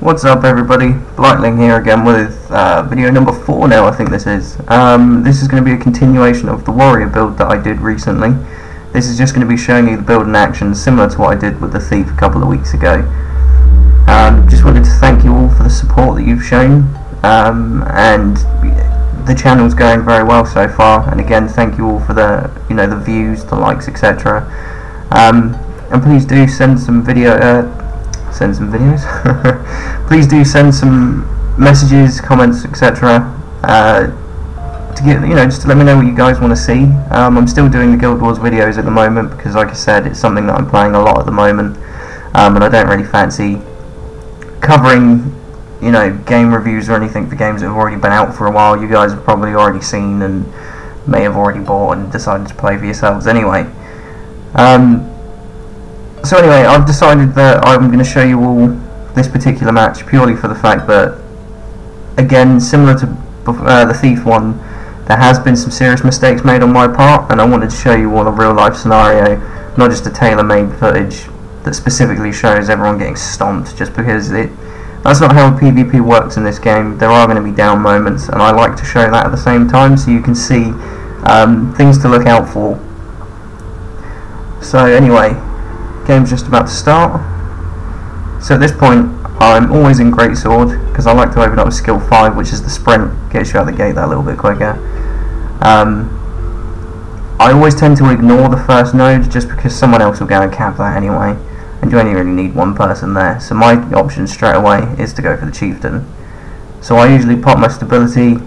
What's up everybody, Blightling here again with video number 4 now I think this is. This is going to be a continuation of the warrior build that I did recently. This is just going to be showing you the build in action similar to what I did with the thief a couple of weeks ago. Just wanted to thank you all for the support that you've shown, and the channel's going very well so far, and again thank you all for the the views, the likes, etc. And please do send some videos. Please do send some messages, comments, etc. To get just to let me know what you guys want to see. I'm still doing the Guild Wars videos at the moment because, like I said, it's something that I'm playing a lot at the moment, and I don't really fancy covering game reviews or anything for games that have already been out for a while. You guys have probably already seen and may have already bought and decided to play for yourselves anyway. So anyway, I've decided that I'm going to show you all this particular match purely for the fact that, again, similar to the Thief one, there has been some serious mistakes made on my part, and I wanted to show you all a real life scenario, not just a tailor-made footage that specifically shows everyone getting stomped, just because that's not how PvP works in this game. There are going to be down moments, and I like to show that at the same time so you can see things to look out for. So anyway, game's just about to start. So at this point I'm always in Greatsword because I like to open up with skill 5, which is the sprint, gets you out the gate that little bit quicker. I always tend to ignore the first node just because someone else will go and cap that anyway, and you only really need one person there, so my option straight away is to go for the chieftain. So I usually pop my stability,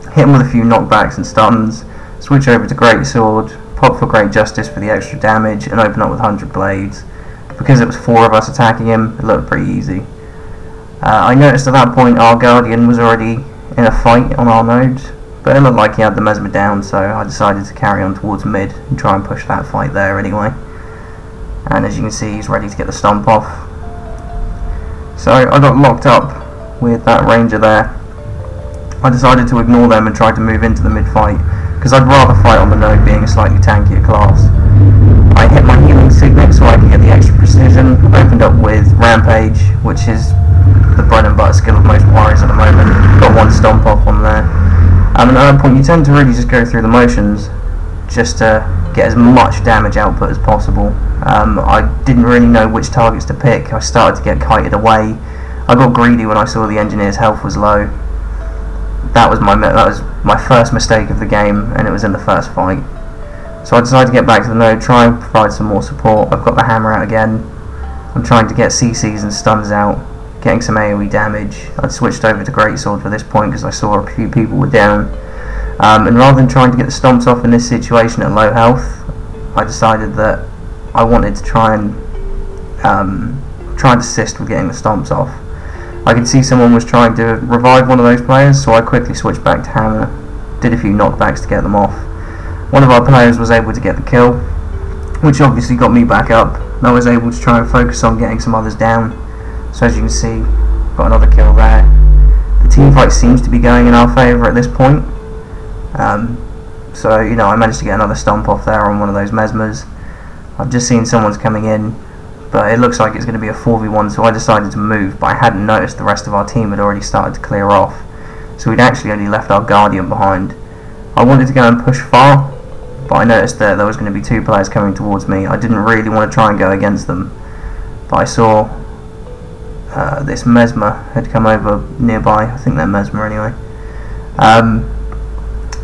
hit him with a few knockbacks and stuns, switch over to Greatsword, pop for Great Justice for the extra damage, and open up with 100 blades. Because it was 4 of us attacking him, it looked pretty easy. I noticed at that point our Guardian was already in a fight on our node, but it looked like he had the Mesmer down, so I decided to carry on towards mid and try and push that fight there anyway. And as you can see, he's ready to get the stomp off. So I got locked up with that ranger there. I decided to ignore them and try to move into the mid fight, because I'd rather fight on the node being a slightly tankier class. I hit my healing signet so I could get the extra precision, opened up with Rampage, which is the bread and butter skill of most warriors at the moment. Got one stomp off on there. And at that point you tend to really just go through the motions, just to get as much damage output as possible. I didn't really know which targets to pick. I started to get kited away. I got greedy when I saw the engineer's health was low. That was my first mistake of the game, and it was in the first fight. So I decided to get back to the node, try and provide some more support. I've got the hammer out again. I'm trying to get CCs and stuns out, getting some AoE damage. I'd switched over to Greatsword for this point because I saw a few people were down. And rather than trying to get the stomps off in this situation at low health, I decided that I wanted to try and assist with getting the stomps off. I could see someone was trying to revive one of those players, so I quickly switched back to hammer, did a few knockbacks to get them off. One of our players was able to get the kill, which obviously got me back up, and I was able to try and focus on getting some others down. So as you can see, got another kill there. The team fight seems to be going in our favour at this point. So I managed to get another stomp off there on one of those mesmers. I've just seen someone's coming in, but it looks like it's going to be a 4v1, so I decided to move, but I hadn't noticed the rest of our team had already started to clear off, so we'd actually only left our Guardian behind. I wanted to go and push far, but I noticed that there was going to be 2 players coming towards me. I didn't really want to try and go against them, but I saw this Mesmer had come over nearby. I think they're Mesmer anyway.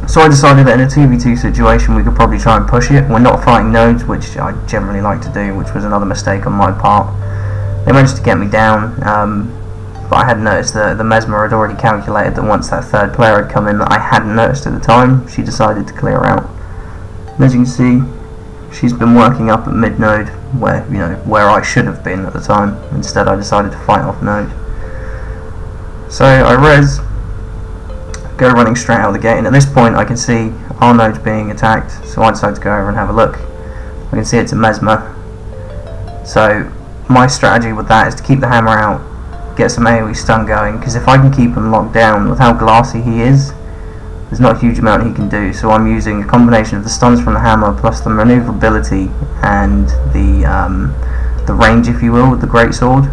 So I decided that in a 2v2 situation we could probably try and push it. We're not fighting nodes, which I generally like to do, which was another mistake on my part. They managed to get me down, but I hadn't noticed that the Mesmer had already calculated that once that third player had come in that I hadn't noticed at the time, she decided to clear out. And as you can see, she's been working up at mid node, where I should have been at the time. Instead I decided to fight off node. So I res, go running straight out of the gate, and at this point I can see our node's being attacked, so I decided to go over and have a look. I can see it's a Mesmer. So my strategy with that is to keep the hammer out, get some AoE stun going, because if I can keep him locked down with how glassy he is, there's not a huge amount he can do. So I'm using a combination of the stuns from the hammer plus the maneuverability and the range, if you will, with the Greatsword.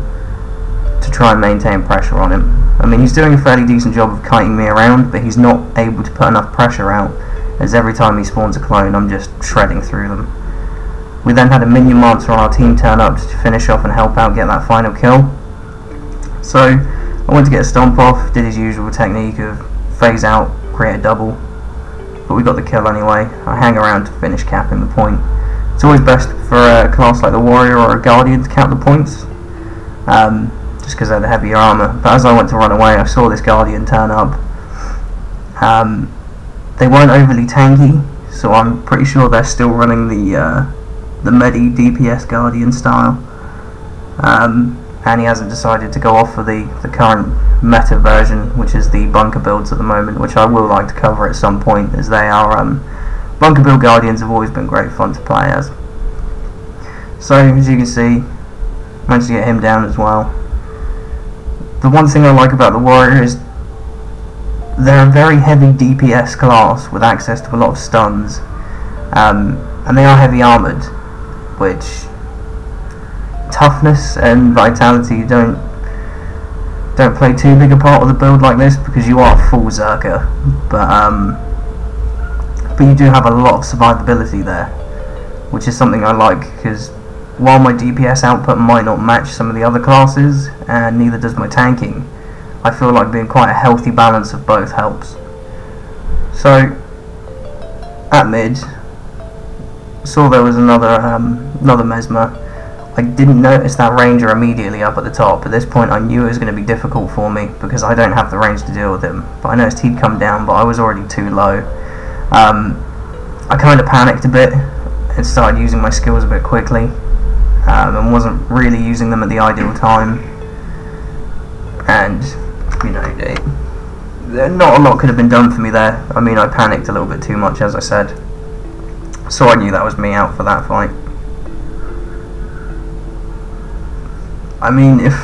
to try and maintain pressure on him. I mean, he's doing a fairly decent job of kiting me around, but he's not able to put enough pressure out, as every time he spawns a clone I'm just shredding through them. We then had a minion monster on our team turn up to finish off and help out get that final kill. So I went to get a stomp off, did his usual technique of phase out, create a double, but we got the kill anyway. I hang around to finish capping the point. It's always best for a class like the warrior or a guardian to cap the points, just because they have the heavier armour. But as I went to run away, I saw this guardian turn up. They weren't overly tanky, so I'm pretty sure they're still running the Medi DPS Guardian style, and he hasn't decided to go off for the current meta version, which is the bunker builds at the moment, which I will like to cover at some point, as they are bunker build Guardians have always been great fun to play as. So as you can see, managed to get him down as well. The one thing I like about the warrior is they're a very heavy DPS class with access to a lot of stuns, and they are heavy armoured, which toughness and vitality don't play too big a part of the build like this, because you are full Zerker, but you do have a lot of survivability there, which is something I like, because while my DPS output might not match some of the other classes, and neither does my tanking, I feel like being quite a healthy balance of both helps. So at mid, saw there was another Mesmer. I didn't notice that ranger immediately up at the top. At this point I knew it was going to be difficult for me because I don't have the range to deal with him, but I noticed he'd come down, but I was already too low. I kind of panicked a bit and started using my skills a bit quickly, and wasn't really using them at the ideal time, and you know, not a lot could have been done for me there. I mean, I panicked a little bit too much, as I said, so I knew that was me out for that fight. I mean, if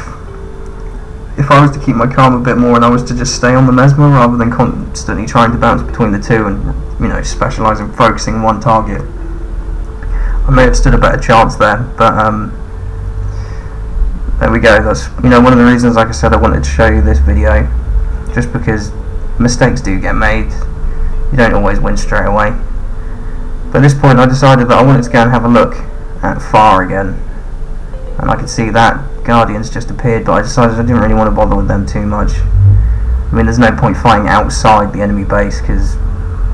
I was to keep my calm a bit more and I was to just stay on the Mesmer rather than constantly trying to bounce between the two and, you know, specialising, focusing one target, I may have stood a better chance there. But there we go. That's, you know, one of the reasons, like I said, I wanted to show you this video, just because mistakes do get made. You don't always win straight away. But at this point I decided that I wanted to go and have a look at far again, and I could see that Guardians just appeared, but I decided I didn't really want to bother with them too much. I mean, there's no point fighting outside the enemy base, because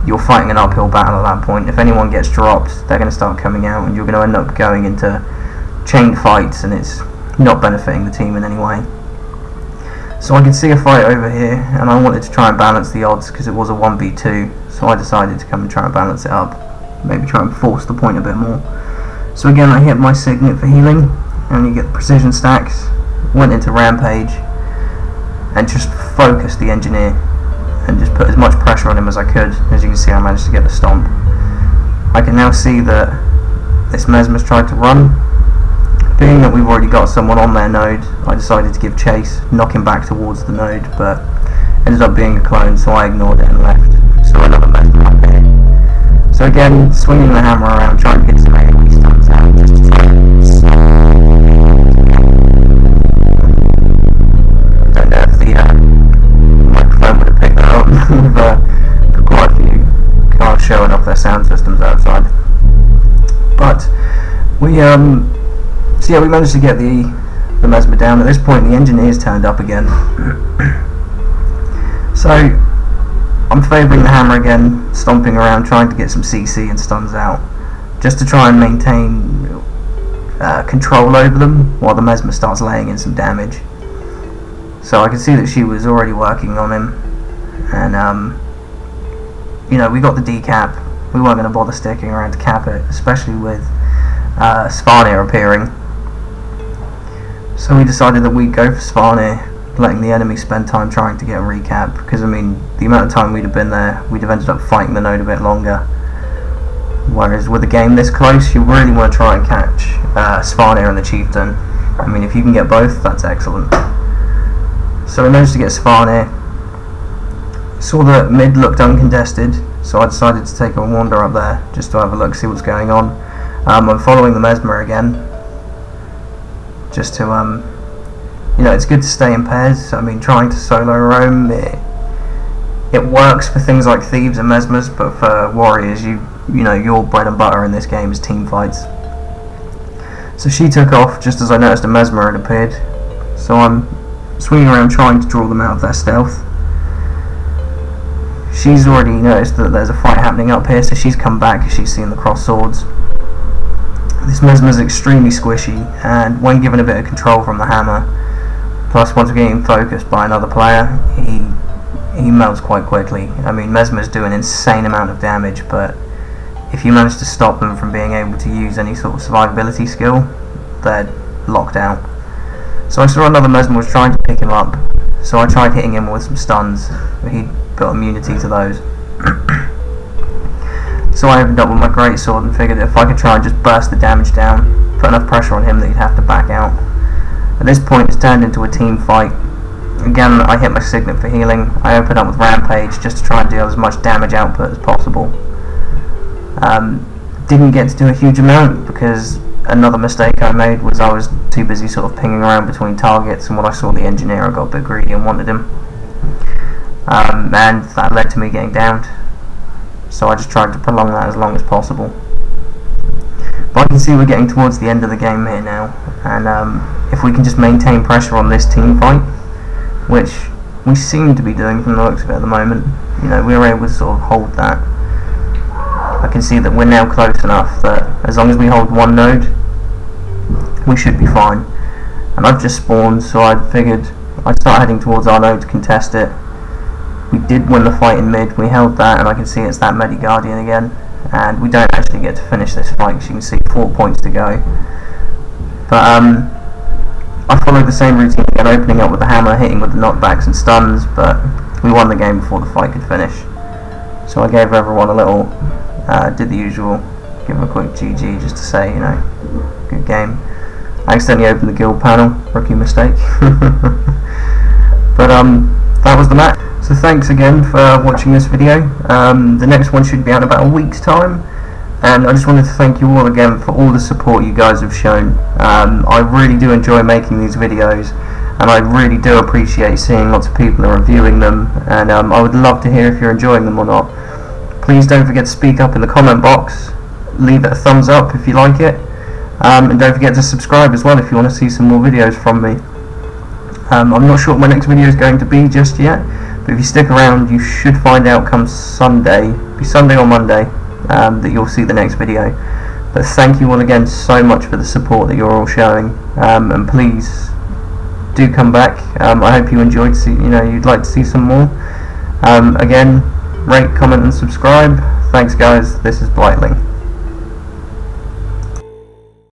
you're fighting an uphill battle at that point. If anyone gets dropped, they're going to start coming out, and you're going to end up going into chain fights, and it's not benefiting the team in any way. So I could see a fight over here, and I wanted to try and balance the odds, because it was a 1v2, so I decided to come and try and balance it up, maybe try and force the point a bit more. So again, I hit my signet for healing, and you get the precision stacks, went into Rampage, and just focused the engineer, and just put as much pressure on him as I could. As you can see, I managed to get the stomp. I can now see that this Mesmer's tried to run. Being that we've already got someone on their node, I decided to give chase, knock him back towards the node, but ended up being a clone, so I ignored it and left. So another Mesmer up here. So again, swinging the hammer around, trying to get some AoE stuns out, just to try and don't know if the microphone would have picked that up. We've quite a few cars showing off their sound systems outside. But we so yeah, we managed to get the Mesmer down. At this point the engineers turned up again. So I'm favouring the hammer again, stomping around, trying to get some CC and stuns out, just to try and maintain control over them while the Mesmer starts laying in some damage. So I could see that she was already working on him, and you know, we got the decap. We weren't going to bother sticking around to cap it, especially with Svarnir appearing. So we decided that we'd go for Svarnir, letting the enemy spend time trying to get a recap, because I mean, the amount of time we'd have been there, we'd have ended up fighting the node a bit longer. Whereas with a game this close, you really want to try and catch Svarnir and the Chieftain. I mean, if you can get both, that's excellent. So we managed to get Svarnir. Saw that mid looked uncontested, so I decided to take a wander up there, just to have a look, see what's going on. I'm following the Mesmer again, just to you know, it's good to stay in pairs. I mean, trying to solo roam, it works for things like thieves and mesmers, but for warriors, you know, your bread and butter in this game is team fights. So she took off just as I noticed a mesmer had appeared. So I'm swinging around trying to draw them out of their stealth. She's already noticed that there's a fight happening up here, so she's come back because she's seen the cross swords. This mesmer's extremely squishy, and when given a bit of control from the hammer, plus once we're getting focused by another player, he melts quite quickly. I mean, mesmers do an insane amount of damage, but if you manage to stop them from being able to use any sort of survivability skill, they're locked out. So I saw another mesmer was trying to pick him up, so I tried hitting him with some stuns, but he'd got immunity to those. So I opened up with my greatsword and figured if I could try and just burst the damage down, put enough pressure on him that he'd have to back out. At this point it's turned into a team fight. Again, I hit my signet for healing. I opened up with Rampage just to try and deal as much damage output as possible. Didn't get to do a huge amount because another mistake I made was I was too busy sort of pinging around between targets, and when I saw the engineer I got a bit greedy and wanted him. And that led to me getting downed. So I just tried to prolong that as long as possible. But I can see we're getting towards the end of the game here now, and if we can just maintain pressure on this team fight, which we seem to be doing from the looks of it at the moment, you know, we were able to sort of hold that. I can see that we're now close enough that as long as we hold one node, we should be fine. And I've just spawned, so I figured I'd start heading towards our node to contest it. We did win the fight in mid, we held that, and I can see it's that Medi Guardian again, and we don't actually get to finish this fight because you can see 4 points to go. But I followed the same routine again, opening up with the hammer, hitting with the knockbacks and stuns, but we won the game before the fight could finish. So I gave everyone a little, did the usual, give them a quick GG just to say, you know, good game. I accidentally opened the guild panel, rookie mistake. But that was the match. So thanks again for watching this video. The next one should be out in about a week's time, and I just wanted to thank you all again for all the support you guys have shown. I really do enjoy making these videos, and I really do appreciate seeing lots of people are reviewing them, and I would love to hear if you're enjoying them or not. Please don't forget to speak up in the comment box, leave it a thumbs up if you like it, and don't forget to subscribe as well if you want to see some more videos from me. I'm not sure what my next video is going to be just yet, but if you stick around you should find out come Sunday, be Sunday or Monday, that you'll see the next video. But thank you all again so much for the support that you're all showing, and please do come back. I hope you enjoyed, you'd like to see some more. Again, rate, comment and subscribe. Thanks guys, this is Blightling.